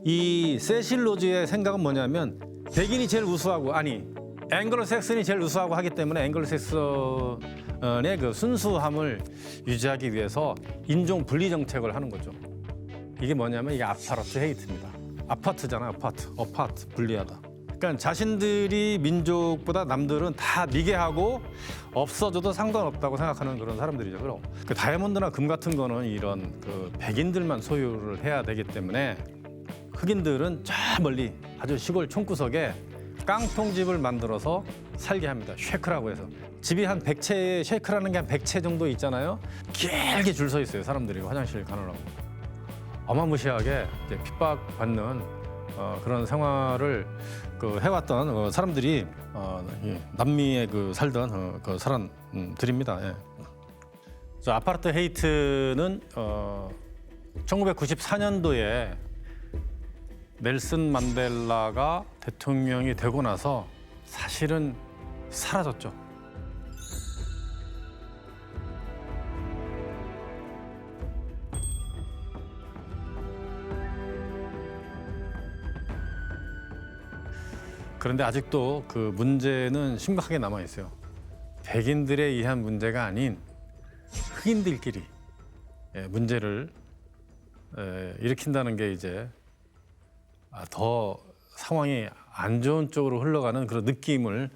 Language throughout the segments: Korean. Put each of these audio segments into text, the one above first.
이 세실 로즈의 생각은 뭐냐면 백인이 제일 우수하고 앵글로색슨이 제일 우수하고 하기 때문에 앵글로색슨의 그 순수함을 유지하기 위해서 인종 분리 정책을 하는 거죠. 이게 뭐냐면 이게 아파르트 헤이트입니다. 아파트잖아요, 어파트 분리하다. 그러니까 자신들이 민족보다 남들은 다 미개하고 없어져도 상관없다고 생각하는 그런 사람들이죠. 그럼 그 다이아몬드나 금 같은 거는 이런 그 백인들만 소유를 해야 되기 때문에 흑인들은 저 멀리 아주 시골 촌구석에 깡통집을 만들어서 살게 합니다. 쉐크라고 해서. 집이 한 100채, 쉐크라는 게 한 100채 정도 있잖아요. 길게 줄 서 있어요, 사람들이 화장실 가느라고. 어마무시하게 이제 핍박받는 그런 생활을 해왔던 사람들이 남미에 살던 그 사람들입니다. 예. 아파르트 헤이트는 1994년도에 넬슨 만델라가 대통령이 되고 나서 사실은 사라졌죠. 그런데 아직도 그 문제는 심각하게 남아 있어요. 백인들에 의한 문제가 아닌 흑인들끼리 문제를 일으킨다는 게 이제 더 상황이 안 좋은 쪽으로 흘러가는 그런 느낌을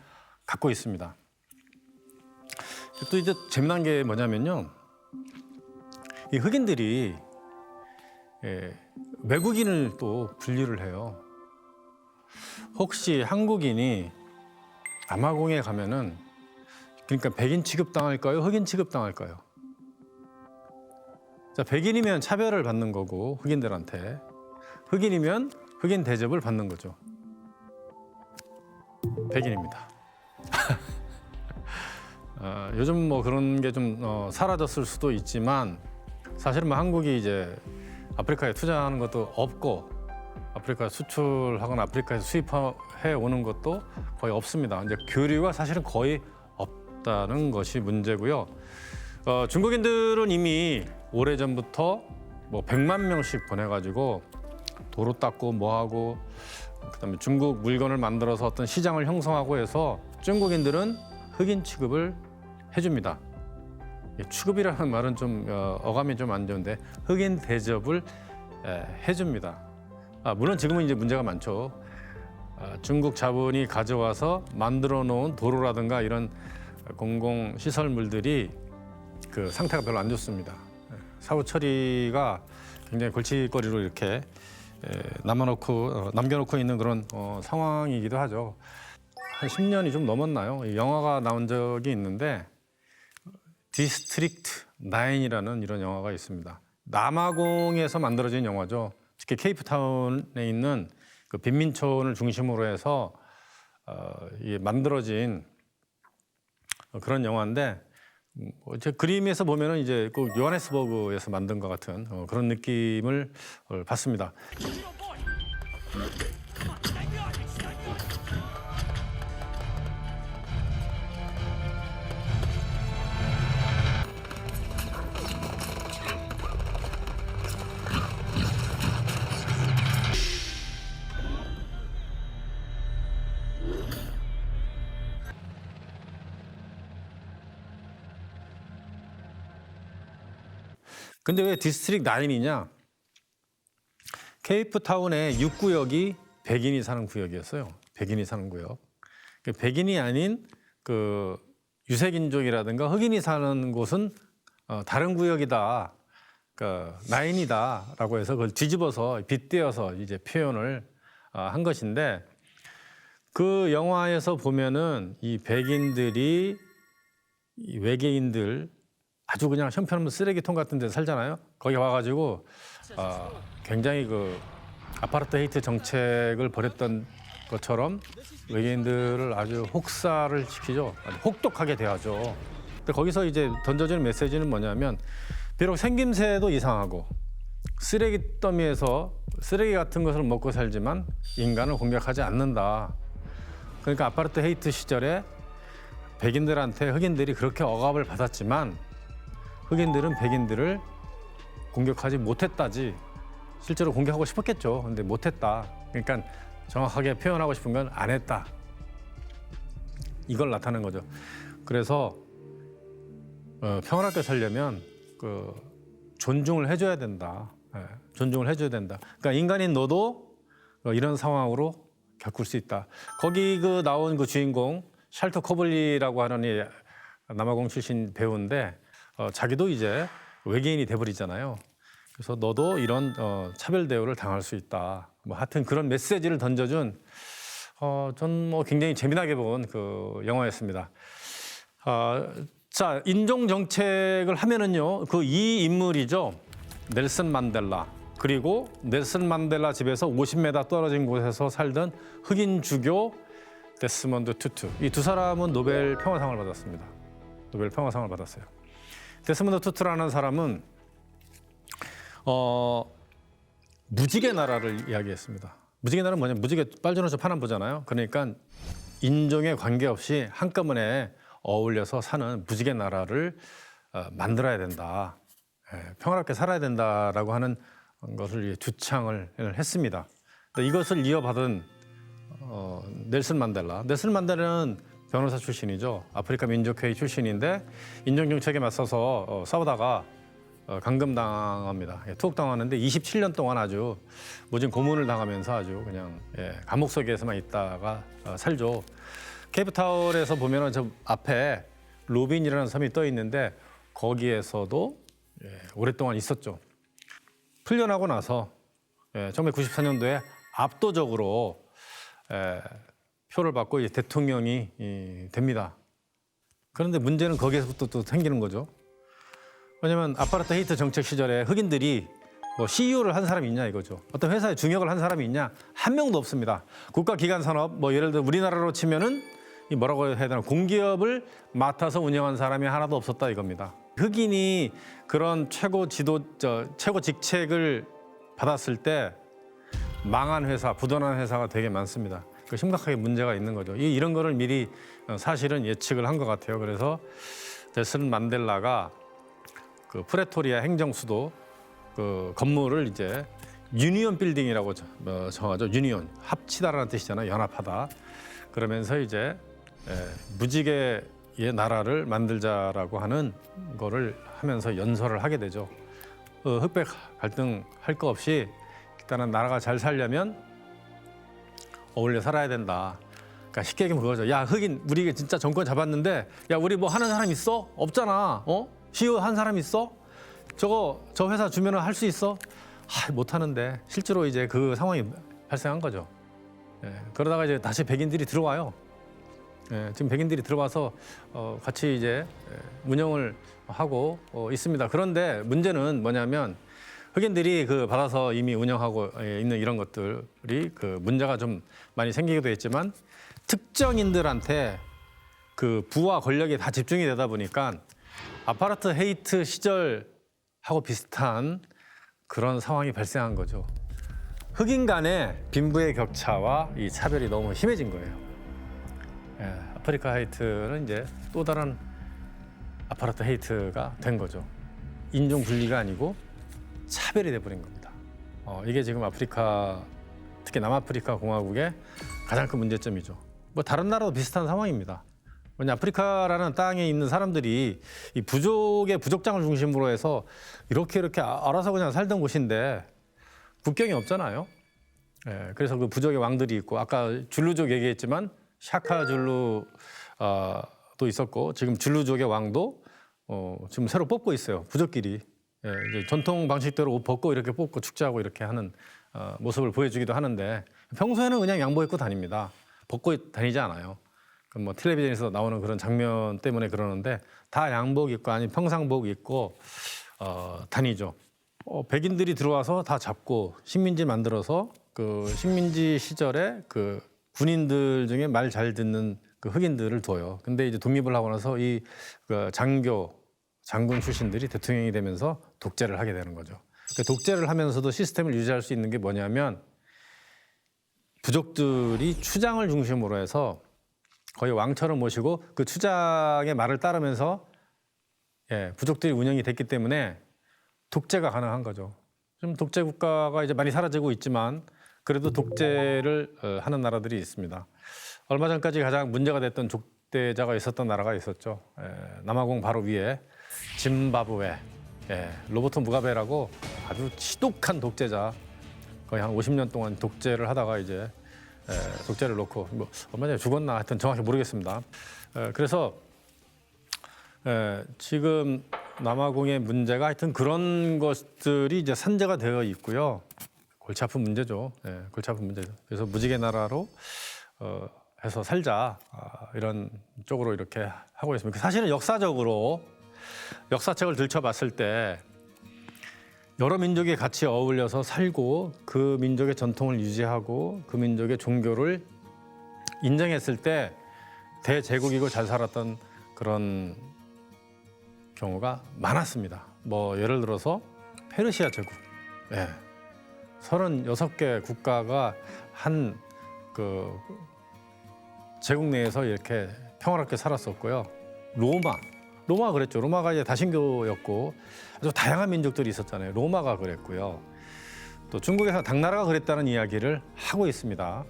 갖고 있습니다. 또 이제 재미난 게 뭐냐면요. 이 흑인들이 외국인을 또 분류를 해요. 혹시 한국인이 남아공에 가면은 그러니까 백인 취급당할까요? 흑인 취급당할까요? 자, 백인이면 차별을 받는 거고 흑인들한테 흑인이면 흑인 대접을 받는 거죠. 백인입니다. 요즘 뭐 그런 게 좀 사라졌을 수도 있지만 사실은 뭐 한국이 이제 아프리카에 투자하는 것도 없고 아프리카 수출하거나 아프리카에서 수입해 오는 것도 거의 없습니다. 이제 교류가 사실은 거의 없다는 것이 문제고요. 중국인들은 이미 오래전부터 뭐 100만 명씩 보내가지고 도로 닦고 뭐하고 그다음에 중국 물건을 만들어서 어떤 시장을 형성하고 해서 중국인들은 흑인 취급을 해줍니다. 취급이라는 말은 좀 어감이 좀 안 좋은데 흑인 대접을 해줍니다. 물론 지금은 이제 문제가 많죠. 중국 자본이 가져와서 만들어 놓은 도로라든가 이런 공공 시설물들이 그 상태가 별로 안 좋습니다. 사후 처리가 굉장히 골칫거리로 이렇게 남겨놓고 있는 그런 상황이기도 하죠. 한 10년이 좀 넘었나요? 영화가 나온 적이 있는데 디스트릭트 9이라는 이런 영화가 있습니다. 남아공에서 만들어진 영화죠. 특히 케이프타운에 있는 그 빈민촌을 중심으로 해서 만들어진 그런 영화인데 제 그림에서 보면은 이제 꼭 요하네스버그에서 만든 것 같은 그런 느낌을 받습니다. 근데 왜 디스트릭트 9이냐? 케이프타운의 6구역이 백인이 사는 구역이었어요. 백인이 사는 구역. 백인이 아닌 그 유색인종이라든가 흑인이 사는 곳은 다른 구역이다. 그러니까 9이다라고 해서 그걸 뒤집어서 빗대어서 이제 표현을 한 것인데 그 영화에서 보면은 이 백인들이 이 외계인들 아주 그냥 형편없는 쓰레기통 같은 데 살잖아요. 거기 와가지고 굉장히 그 아파르트 헤이트 정책을 벌였던 것처럼 외계인들을 아주 혹사를 시키죠. 아주 혹독하게 대하죠. 근데 거기서 이제 던져지는 메시지는 뭐냐면 비록 생김새도 이상하고 쓰레기 더미에서 쓰레기 같은 것을 먹고 살지만 인간을 공격하지 않는다. 그러니까 아파르트 헤이트 시절에 백인들한테 흑인들이 그렇게 억압을 받았지만 흑인들은 백인들을 공격하지 못했다지 실제로 공격하고 싶었겠죠. 근데 못했다. 그러니까 정확하게 표현하고 싶은 건 안 했다. 이걸 나타낸 거죠. 그래서 평화롭게 살려면 존중을 해줘야 된다. 존중을 해줘야 된다. 그러니까 인간인 너도 이런 상황으로 겪을 수 있다. 거기 나온 주인공 샬터 코블리라고 하는 이 남아공 출신 배우인데 자기도 이제 외계인이 돼버리잖아요. 그래서 너도 이런 차별 대우를 당할 수 있다. 뭐 하여튼 그런 메시지를 던져준 전 굉장히 재미나게 본 영화였습니다. 자, 인종 정책을 하면은요, 이 인물이죠. 넬슨 만델라. 그리고 넬슨 만델라 집에서 50m 떨어진 곳에서 살던 흑인 주교 데스먼드 투투. 이 두 사람은 노벨 평화상을 받았습니다. 노벨 평화상을 받았어요. 데스먼드 투투라는 사람은 무지개 나라를 이야기했습니다. 무지개 나라는 뭐냐면 무지개 빨주노초 파남보잖아요. 그러니까 인종에 관계없이 한꺼번에 어울려서 사는 무지개 나라를 만들어야 된다. 평화롭게 살아야 된다라고 하는 것을 주창을 했습니다. 이것을 이어받은 넬슨 만델라. 넬슨 만델라는 변호사 출신이죠. 아프리카 민족회의 출신인데 인종 정책에 맞서서 싸우다가 감금당합니다. 투옥당하는데 27년 동안 아주 모진 고문을 당하면서 아주 그냥 감옥 속에서만 있다가 살죠. 케이프타운에서 보면은 저 앞에 로빈이라는 섬이 떠 있는데 거기에서도 오랫동안 있었죠. 풀려나고 나서 1994년도에 압도적으로 표를 받고 이제 대통령이 됩니다. 그런데 문제는 거기에서부터 또 생기는 거죠. 왜냐하면 아파르타헤이트 정책 시절에 흑인들이 CEO를 한 사람이 있냐 이거죠. 어떤 회사에 중역을 한 사람이 있냐? 한 명도 없습니다. 국가기관 산업, 예를 들어 우리나라로 치면은 이 뭐라고 해야 되나, 공기업을 맡아서 운영한 사람이 하나도 없었다 이겁니다. 흑인이 그런 최고 직책을 받았을 때 망한 회사, 부도난 회사가 되게 많습니다. 심각하게 문제가 있는 거죠. 이런 거를 미리 사실은 예측을 한 것 같아요. 그래서 넬슨 만델라가 프레토리아 행정수도 건물을 이제 유니온 빌딩이라고 정하죠. 유니온, 합치다라는 뜻이잖아요. 연합하다. 그러면서 이제 무지개의 나라를 만들자라고 하는 거를 하면서 연설을 하게 되죠. 흑백 갈등 할 거 없이 일단은 나라가 잘 살려면 어울려 살아야 된다. 그러니까 쉽게 얘기하면 그거죠. 야, 흑인 우리 진짜 정권 잡았는데 야, 우리 뭐 하는 사람 있어? 없잖아. CEO 한 사람 있어? 저 회사 주면은 할 수 있어? 못 하는데 실제로 이제 그 상황이 발생한 거죠. 그러다가 이제 다시 백인들이 들어와요. 지금 백인들이 들어와서 같이 이제 운영을 하고 있습니다. 그런데 문제는 뭐냐면 흑인들이 받아서 이미 운영하고 있는 이런 것들이 문제가 좀 많이 생기기도 했지만 특정인들한테 부와 권력이 다 집중이 되다 보니까 아파르타헤이트 시절하고 비슷한 그런 상황이 발생한 거죠. 흑인 간의 빈부의 격차와 이 차별이 너무 심해진 거예요. 아파르타헤이트는 이제 또 다른 아파르타헤이트가 된 거죠. 인종 분리가 아니고 차별이 돼버린 겁니다. 이게 지금 아프리카, 특히 남아프리카 공화국의 가장 큰 문제점이죠. 다른 나라도 비슷한 상황입니다. 왜냐, 아프리카라는 땅에 있는 사람들이 이 부족의 부족장을 중심으로 해서 이렇게 알아서 그냥 살던 곳인데 국경이 없잖아요. 그래서 부족의 왕들이 있고 아까 줄루족 얘기했지만 샤카 줄루도 있었고 지금 줄루족의 왕도 지금 새로 뽑고 있어요. 부족끼리. 이제 전통 방식대로 옷 벗고 이렇게 뽑고 축제하고 이렇게 하는 모습을 보여주기도 하는데 평소에는 그냥 양복 입고 다닙니다. 벗고 다니지 않아요. 텔레비전에서 나오는 그런 장면 때문에 그러는데 다 양복 입고 아니 평상복 입고 다니죠. 백인들이 들어와서 다 잡고 식민지 만들어서 식민지 시절에 군인들 중에 말 잘 듣는 흑인들을 둬요. 근데 이제 독립을 하고 나서 이 장군 출신들이 대통령이 되면서 독재를 하게 되는 거죠. 독재를 하면서도 시스템을 유지할 수 있는 게 뭐냐면 부족들이 추장을 중심으로 해서 거의 왕처럼 모시고 그 추장의 말을 따르면서 부족들이 운영이 됐기 때문에 독재가 가능한 거죠. 좀 독재 국가가 이제 많이 사라지고 있지만 그래도 독재를 하는 나라들이 있습니다. 얼마 전까지 가장 문제가 됐던 독재자가 있었던 나라가 있었죠. 남아공 바로 위에 짐바브웨 로버트 무가베라고 아주 지독한 독재자, 거의 한 50년 동안 독재를 하다가 이제 독재를 놓고 뭐 얼마 전에 죽었나 하여튼 정확히 모르겠습니다. 그래서 지금 남아공의 문제가 하여튼 그런 것들이 이제 산재가 되어 있고요. 골치 아픈 문제죠. 골치 아픈 문제죠. 그래서 무지개 나라로 해서 살자 이런 쪽으로 이렇게 하고 있습니다. 사실은 역사적으로 역사책을 들춰봤을 때 여러 민족이 같이 어울려서 살고 그 민족의 전통을 유지하고 그 민족의 종교를 인정했을 때 대제국이고 잘 살았던 그런 경우가 많았습니다. 뭐 예를 들어서 페르시아 제국, 36개 국가가 한 그 제국 내에서 이렇게 평화롭게 살았었고요. 로마 그랬죠. 로마가 이제 다신교였고 아주 다양한 민족들이 있었잖아요. 로마가 그랬고요. 또 중국에서 당나라가 그랬다는 이야기를 하고 있습니다.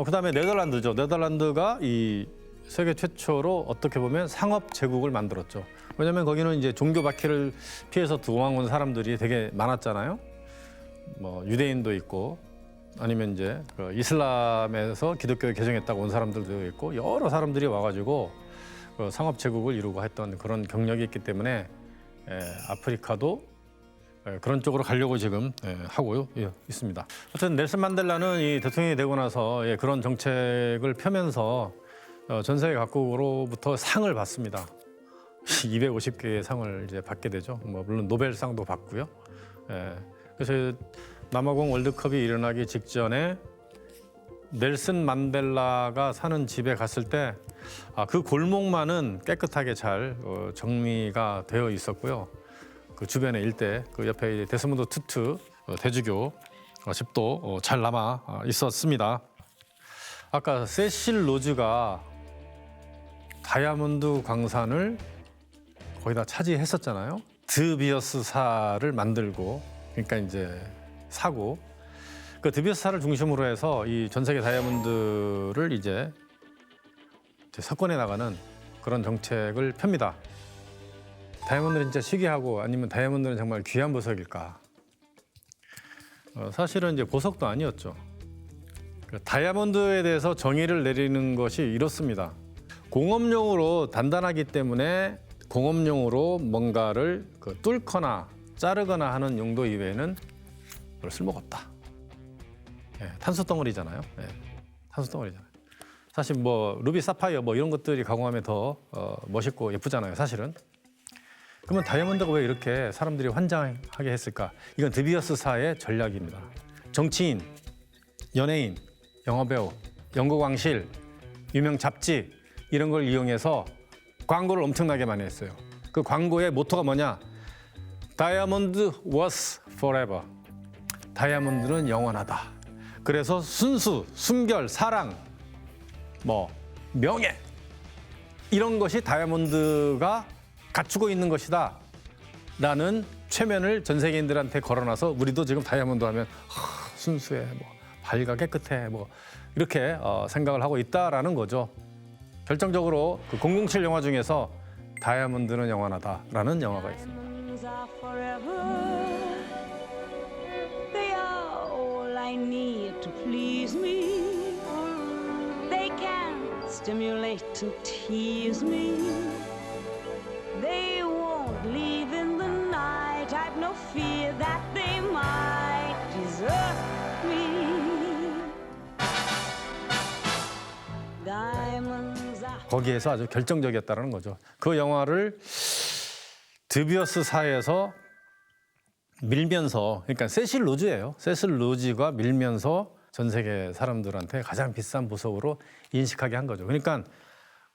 그다음에 네덜란드죠. 네덜란드가 이 세계 최초로 어떻게 보면 상업 제국을 만들었죠. 왜냐하면 거기는 이제 종교 박해를 피해서 도망온 사람들이 되게 많았잖아요. 뭐 유대인도 있고 아니면 이제 그 이슬람에서 기독교에 개종했다고 온 사람들도 있고 여러 사람들이 와가지고 그 상업 제국을 이루고 했던 그런 경력이 있기 때문에 아프리카도 그런 쪽으로 가려고 지금 하고 있습니다. 하여튼 넬슨 만델라는 이 대통령이 되고 나서 그런 정책을 펴면서 전 세계 각국으로부터 상을 받습니다. 250개의 상을 이제 받게 되죠. 뭐 물론 노벨상도 받고요. 그래서 남아공 월드컵이 일어나기 직전에 넬슨 만델라가 사는 집에 갔을 때 그 골목만은 깨끗하게 잘 정리가 되어 있었고요. 그 주변의 일대, 그 옆에 데스몬드 투투 대주교 집도 잘 남아 있었습니다. 아까 세실 로즈가 다이아몬드 광산을 거의 다 차지했었잖아요. 드비어스사를 만들고, 그러니까 이제 사고, 그 드비어스사를 중심으로 해서 이 전 세계 다이아몬드를 이제 석권해 나가는 그런 정책을 펴니다. 다이아몬드는 진짜 희귀하고 아니면 다이아몬드는 정말 귀한 보석일까? 사실은 이제 보석도 아니었죠. 다이아몬드에 대해서 정의를 내리는 것이 이렇습니다. 공업용으로 단단하기 때문에 공업용으로 뭔가를 뚫거나 자르거나 하는 용도 이외에는 별 쓸모가 없다. 탄소 덩어리잖아요. 탄소 덩어리잖아요. 사실 뭐 루비, 사파이어 뭐 이런 것들이 가공하면 더 멋있고 예쁘잖아요. 사실은. 그러면 다이아몬드가 왜 이렇게 사람들이 환장하게 했을까? 이건 드비어스사의 전략입니다. 정치인, 연예인, 영화배우, 연구광실, 유명 잡지 이런 걸 이용해서 광고를 엄청나게 많이 했어요. 그 광고의 모토가 뭐냐? Diamond was forever. 다이아몬드는 영원하다. 그래서 순수, 순결, 사랑, 뭐 명예 이런 것이 다이아몬드가 갖추고 있는 것이다 라는 최면을 전 세계인들한테 걸어놔서 우리도 지금 다이아몬드 하면 순수해, 뭐 밝아, 깨끗해, 뭐 이렇게 생각을 하고 있다라는 거죠. 결정적으로 그 007 영화 중에서 다이아몬드는 영원하다라는 영화가 있습니다. Stimulate and tease me. They won't leave in the night. I've no fear that they might desert me. Diamonds are... 거기에서 아주 결정적이었다는 거죠. 그 영화를 드비어스사에서 밀면서, 그러니까 세실 로즈예요. 세실 로즈가 밀면서 전 세계 사람들한테 가장 비싼 보석으로 인식하게 한 거죠. 그러니까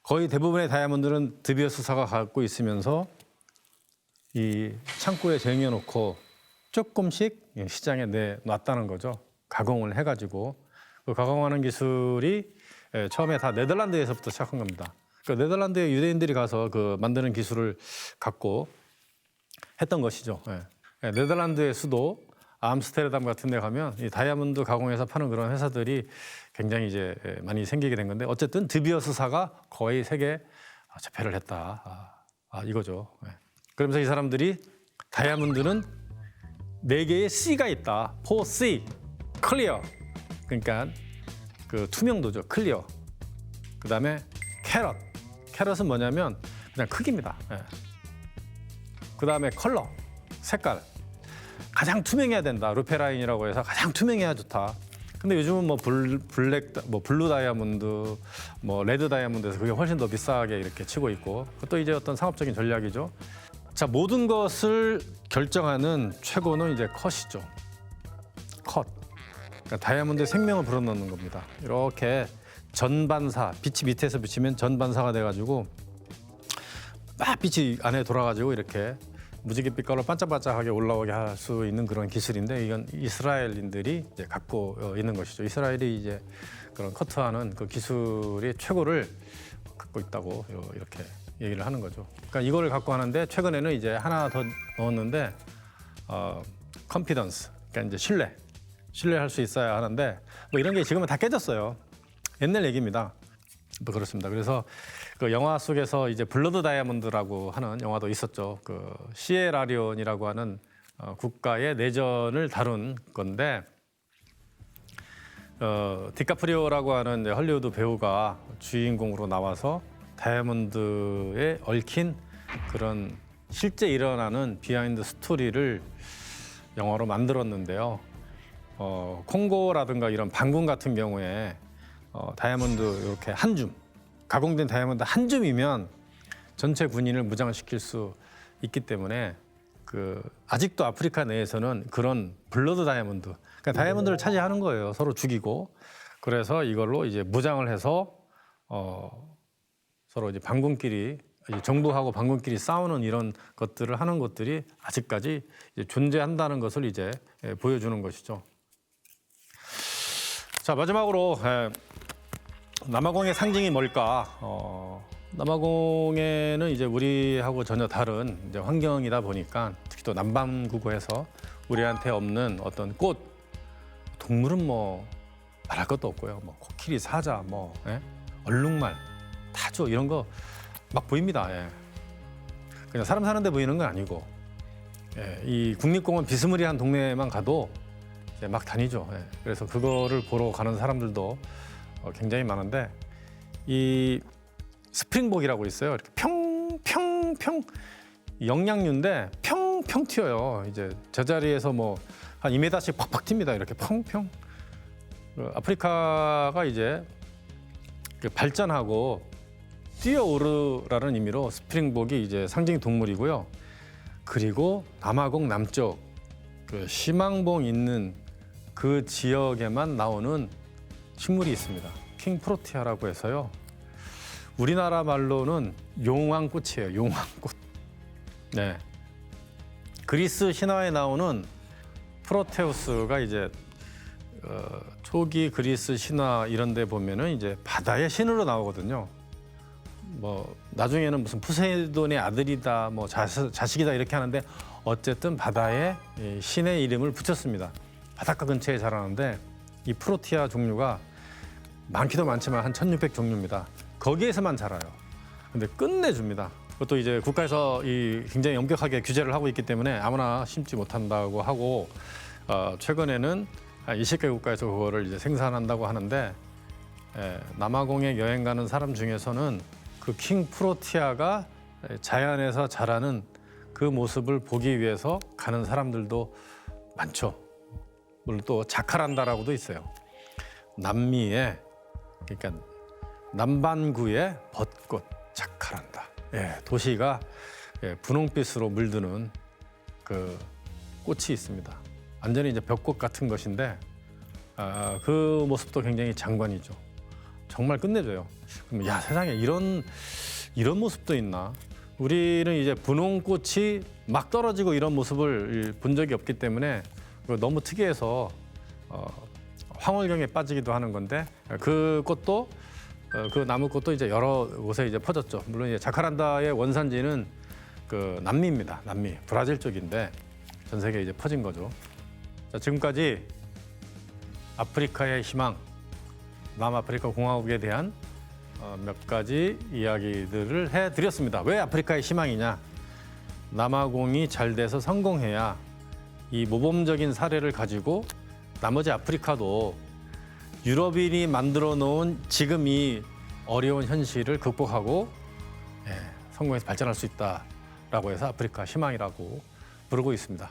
거의 대부분의 다이아몬드는 드비어스사가 갖고 있으면서 이 창고에 쟁여놓고 조금씩 시장에 내놨다는 거죠. 가공을 해가지고 그 가공하는 기술이 처음에 다 네덜란드에서부터 시작한 겁니다. 그러니까 네덜란드에 유대인들이 가서 그 만드는 기술을 갖고 했던 것이죠. 네덜란드의 수도 암스테르담 같은 데 가면 이 다이아몬드 가공해서 파는 그런 회사들이 굉장히 이제 많이 생기게 된 건데 어쨌든 드비어스사가 거의 세계 제패를 했다. 이거죠. 그러면서 이 사람들이 다이아몬드는 4개의 C가 있다. 4C, 클리어. 그러니까 그 투명도죠. 클리어. 그다음에 캐럿. 캐럿은 뭐냐면 그냥 크기입니다. 그다음에 컬러, 색깔. 가장 투명해야 된다. 루페라인이라고 해서 가장 투명해야 좋다. 근데 요즘은 뭐 블루 다이아몬드, 뭐 레드 다이아몬드에서 그게 훨씬 더 비싸게 이렇게 치고 있고 그것도 이제 어떤 상업적인 전략이죠. 자, 모든 것을 결정하는 최고는 이제 컷이죠. 컷. 그러니까 다이아몬드에 생명을 불어넣는 겁니다. 이렇게 전반사, 빛이 밑에서 비치면 전반사가 돼가지고 막 빛이 안에 돌아가지고 이렇게 무지갯빛 깔로 반짝반짝하게 올라오게 할 수 있는 그런 기술인데 이건 이스라엘인들이 이제 갖고 있는 것이죠. 이스라엘이 이제 그런 커트하는 그 기술의 최고를 갖고 있다고 이렇게 얘기를 하는 거죠. 그러니까 이거를 갖고 하는데 최근에는 이제 하나 더 넣었는데 컨피던스, 그러니까 이제 신뢰할 수 있어야 하는데 뭐 이런 게 지금은 다 깨졌어요. 옛날 얘기입니다. 뭐 그렇습니다. 그래서 그 영화 속에서 이제 블러드 다이아몬드라고 하는 영화도 있었죠. 그 시에라리온이라고 하는 국가의 내전을 다룬 건데 디카프리오라고 하는 이제 헐리우드 배우가 주인공으로 나와서 다이아몬드에 얽힌 그런 실제 일어나는 비하인드 스토리를 영화로 만들었는데요. 콩고라든가 이런 반군 같은 경우에 다이아몬드 이렇게 한 줌, 가공된 다이아몬드 한 줌이면 전체 군인을 무장시킬 수 있기 때문에 그 아직도 아프리카 내에서는 그런 블러드 다이아몬드, 그러니까 다이아몬드를 차지하는 거예요. 서로 죽이고. 그래서 이걸로 이제 무장을 해서 서로 이제 반군끼리 이제 정부하고 반군끼리 싸우는 이런 것들을 하는 것들이 아직까지 이제 존재한다는 것을 이제 보여주는 것이죠. 자, 마지막으로 남아공의 상징이 뭘까? 남아공에는 이제 우리하고 전혀 다른 이제 환경이다 보니까 특히 또 남반구구에서 우리한테 없는 어떤 꽃, 동물은 뭐 말할 것도 없고요. 뭐 코끼리, 사자, 뭐 얼룩말, 타조 이런 거 막 보입니다. 그냥 사람 사는 데 보이는 건 아니고 이 국립공원 비스무리한 동네에만 가도 이제 막 다니죠. 그래서 그거를 보러 가는 사람들도 굉장히 많은데 이 스프링복이라고 있어요. 이렇게 평평평 영양류인데 평평 튀어요. 이제 제자리에서 뭐 한 2m씩 팍팍 튑니다. 이렇게 평평. 아프리카가 이제 발전하고 뛰어오르라는 의미로 스프링복이 이제 상징 동물이고요. 그리고 남아공 남쪽 그 시망봉 있는 그 지역에만 나오는 식물이 있습니다. 킹 프로티아라고 해서요. 우리나라 말로는 용왕꽃이에요. 용왕꽃. 네. 그리스 신화에 나오는 프로테우스가 이제 초기 그리스 신화 이런 데 보면은 이제 바다의 신으로 나오거든요. 뭐 나중에는 무슨 포세이돈의 아들이다, 뭐 자식이다 이렇게 하는데 어쨌든 바다에 신의 이름을 붙였습니다. 바닷가 근처에 자라는데 이 프로티아 종류가 많기도 많지만 한 1,600 종류입니다. 거기에서만 자라요. 근데 끝내줍니다. 그것도 이제 국가에서 이 굉장히 엄격하게 규제를 하고 있기 때문에 아무나 심지 못한다고 하고 최근에는 한 20개 국가에서 그거를 이제 생산한다고 하는데 남아공에 여행 가는 사람 중에서는 그 킹 프로티아가 자연에서 자라는 그 모습을 보기 위해서 가는 사람들도 많죠. 물론 또 자카란다라고도 있어요. 남미의 그러니까 남반구의 벚꽃 자카란다. 도시가 분홍빛으로 물드는 그 꽃이 있습니다. 완전히 이제 벽꽃 같은 것인데 그 모습도 굉장히 장관이죠. 정말 끝내줘요. 그럼 야 세상에 이런 모습도 있나? 우리는 이제 분홍꽃이 막 떨어지고 이런 모습을 본 적이 없기 때문에 너무 특이해서 황홀경에 빠지기도 하는 건데 그 꽃도 그 나무꽃도 이제 여러 곳에 이제 퍼졌죠. 물론 이제 자카란다의 원산지는 그 남미입니다. 남미 브라질 쪽인데 전 세계에 이제 퍼진 거죠. 자, 지금까지 아프리카의 희망, 남아프리카 공화국에 대한 몇 가지 이야기들을 해드렸습니다. 왜 아프리카의 희망이냐? 남아공이 잘 돼서 성공해야 이 모범적인 사례를 가지고 나머지 아프리카도 유럽인이 만들어 놓은 지금 이 어려운 현실을 극복하고 성공해서 발전할 수 있다라고 해서 아프리카 희망이라고 부르고 있습니다.